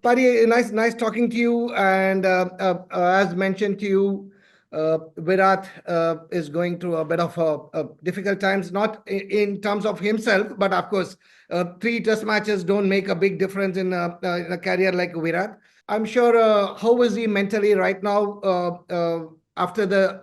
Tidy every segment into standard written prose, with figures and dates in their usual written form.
Paddy, nice talking to you. And as mentioned to you, Virat is going through a bit of difficult times, not in terms of himself, but of course, three test matches don't make a big difference in a career like Virat. I'm sure. How is he mentally right now after the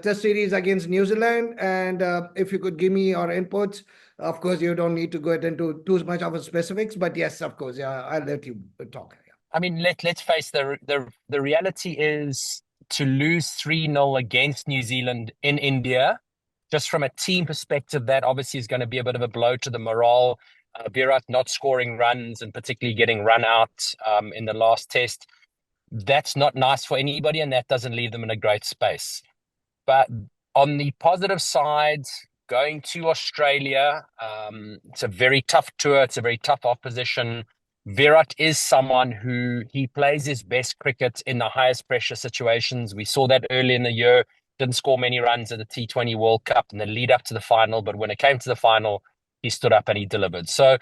test series against New Zealand? And if you could give me your inputs. Of course, you don't need to go into too much of a specifics, but yes, of course, yeah, I'll let you talk. I mean, let's face the reality is to lose 3-0 against New Zealand in India, just from a team perspective, that obviously is going to be a bit of a blow to the morale. Virat not scoring runs and particularly getting run out in the last test. That's not nice for anybody, and that doesn't leave them in a great space. But on the positive side, going to Australia, it's a very tough tour. It's a very tough opposition. Virat is someone who he plays his best cricket in the highest pressure situations. We saw that early in the year. Didn't score many runs at the T20 World Cup in the lead up to the final, but when it came to the final, he stood up and he delivered. So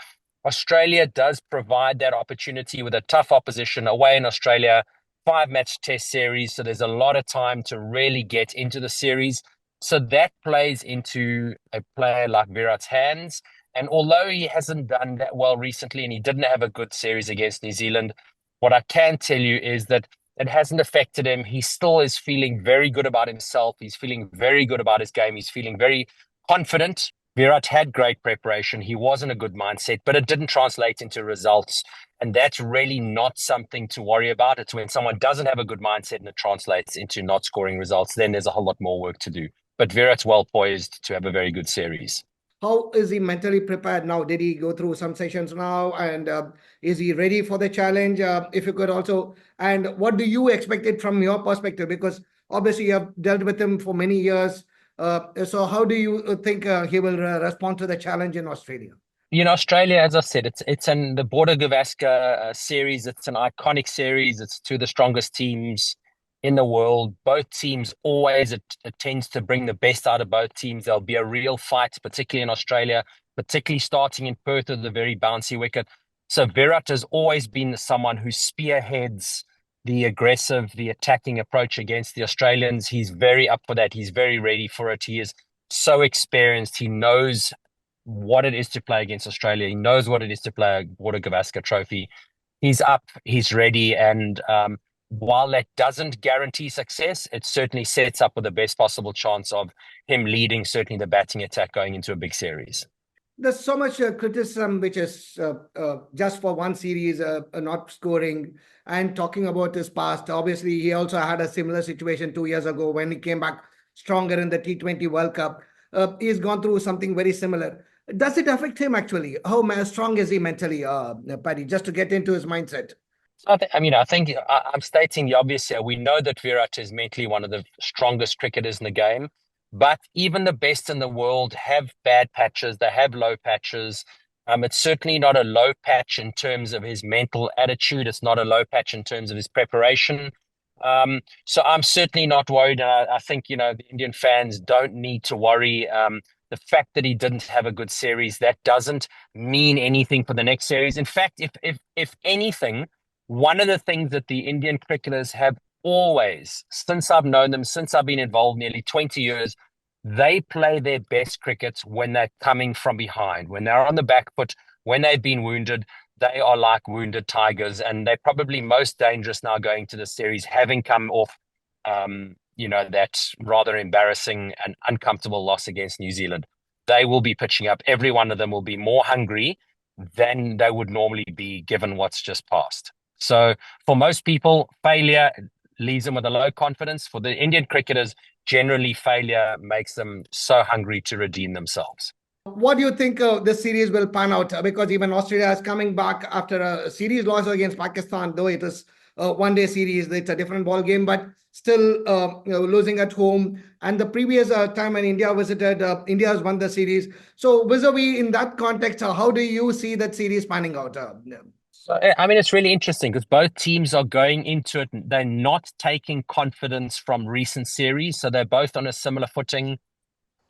Australia does provide that opportunity with a tough opposition away in Australia, 5-match test series. So there's a lot of time to really get into the series. So that plays into a player like Virat's hands. And although he hasn't done that well recently and he didn't have a good series against New Zealand, what I can tell you is that it hasn't affected him. He still is feeling very good about himself. He's feeling very good about his game. He's feeling very confident. Virat had great preparation. He was in a good mindset, but it didn't translate into results. And that's really not something to worry about. It's when someone doesn't have a good mindset and it translates into not scoring results, then there's a whole lot more work to do. But Virat's well poised to have a very good series. How is he mentally prepared now? Did he go through some sessions now? And is he ready for the challenge? If you could also, and what do you expect it from your perspective? Because obviously you have dealt with him for many years. So how do you think he will respond to the challenge in Australia? You know, Australia, as I said, it's in the Border Gavaskar series. It's an iconic series. It's two of the strongest teams in the world. Both teams always, it tends to bring the best out of both teams. There'll be a real fight, particularly in Australia, particularly starting in Perth with a very bouncy wicket. So Virat has always been someone who spearheads the aggressive, the attacking approach against the Australians. He's very up for that. He's very ready for it. He is so experienced. He knows what it is to play against Australia. He knows what it is to play a Border Gavaskar trophy. He's up, he's ready, and while that doesn't guarantee success, it certainly sets up with the best possible chance of him leading certainly the batting attack going into a big series. There's so much criticism, which is just for one series, not scoring, and talking about his past. Obviously, he also had a similar situation 2 years ago when he came back stronger in the T20 World Cup. He's gone through something very similar. Does it affect him actually? How strong is he mentally, Paddy, just to get into his mindset? I think I'm stating the obvious here. We know that Virat is mentally one of the strongest cricketers in the game, but even the best in the world have bad patches. They have low patches. It's certainly not a low patch in terms of his mental attitude. It's not a low patch in terms of his preparation. So I'm certainly not worried. And I think, the Indian fans don't need to worry. The fact that he didn't have a good series, that doesn't mean anything for the next series. In fact, if anything, one of the things that the Indian cricketers have always, since I've known them, since I've been involved nearly 20 years, they play their best cricket when they're coming from behind, when they're on the back foot, when they've been wounded. They are like wounded tigers, and they're probably most dangerous now going to the series, having come off, that rather embarrassing and uncomfortable loss against New Zealand. They will be pitching up. Every one of them will be more hungry than they would normally be given what's just passed. So for most people, failure leaves them with a low confidence. For the Indian cricketers, generally failure makes them so hungry to redeem themselves. What do you think this series will pan out? Because even Australia is coming back after a series loss against Pakistan, though it is a one-day series, it's a different ball game, but still losing at home. And the previous time when India visited, India has won the series. So vis-a-vis in that context, how do you see that series panning out? So, it's really interesting because both teams are going into it. They're not taking confidence from recent series. So they're both on a similar footing.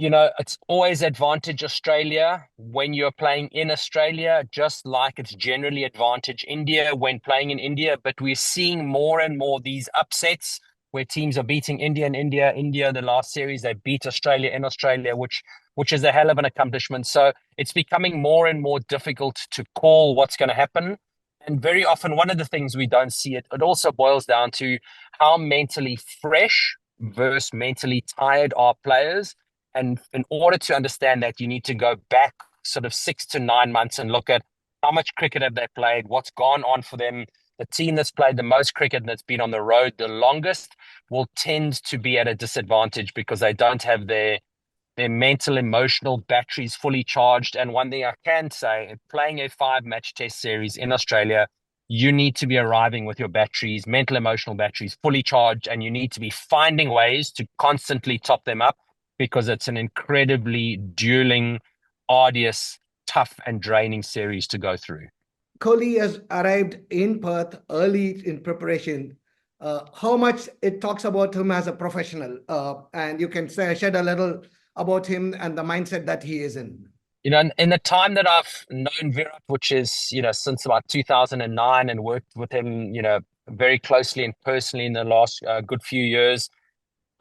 it's always advantage Australia when you're playing in Australia, just like it's generally advantage India when playing in India. But we're seeing more and more these upsets where teams are beating India and India. India, the last series, they beat Australia in Australia, which is a hell of an accomplishment. So it's becoming more and more difficult to call what's going to happen. And very often, one of the things we don't see it also boils down to how mentally fresh versus mentally tired are players. And in order to understand that, you need to go back sort of 6 to 9 months and look at how much cricket have they played, what's gone on for them. The team that's played the most cricket and that's been on the road the longest will tend to be at a disadvantage because they don't have their mental, emotional batteries fully charged. And one thing I can say, playing a 5-match test series in Australia, you need to be arriving with your batteries, mental, emotional batteries, fully charged, and you need to be finding ways to constantly top them up because it's an incredibly dueling, arduous, tough, and draining series to go through. Kohli has arrived in Perth early in preparation. How much it talks about him as a professional, and you can shed a little about him and the mindset that he is in. In the time that I've known Virat, which is, since about 2009 and worked with him, very closely and personally in the last good few years,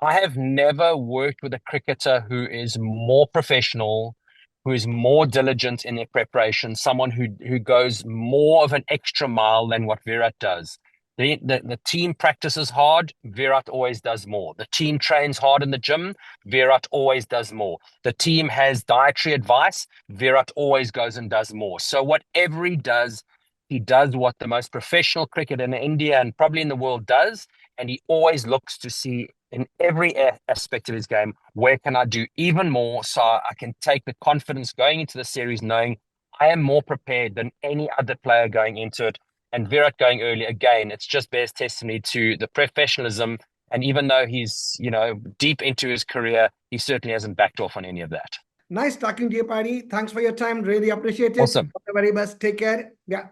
I have never worked with a cricketer who is more professional, who is more diligent in their preparation, someone who goes more of an extra mile than what Virat does. The team practices hard, Virat always does more. The team trains hard in the gym, Virat always does more. The team has dietary advice, Virat always goes and does more. So whatever he does what the most professional cricket in India and probably in the world does, and he always looks to see in every aspect of his game, where can I do even more so I can take the confidence going into the series knowing I am more prepared than any other player going into it. And Virat going early, again, it's just bears testimony to the professionalism. And even though he's, deep into his career, he certainly hasn't backed off on any of that. Nice talking to you, Paddy. Thanks for your time. Really appreciate it. Awesome. All the very best. Take care. Yeah.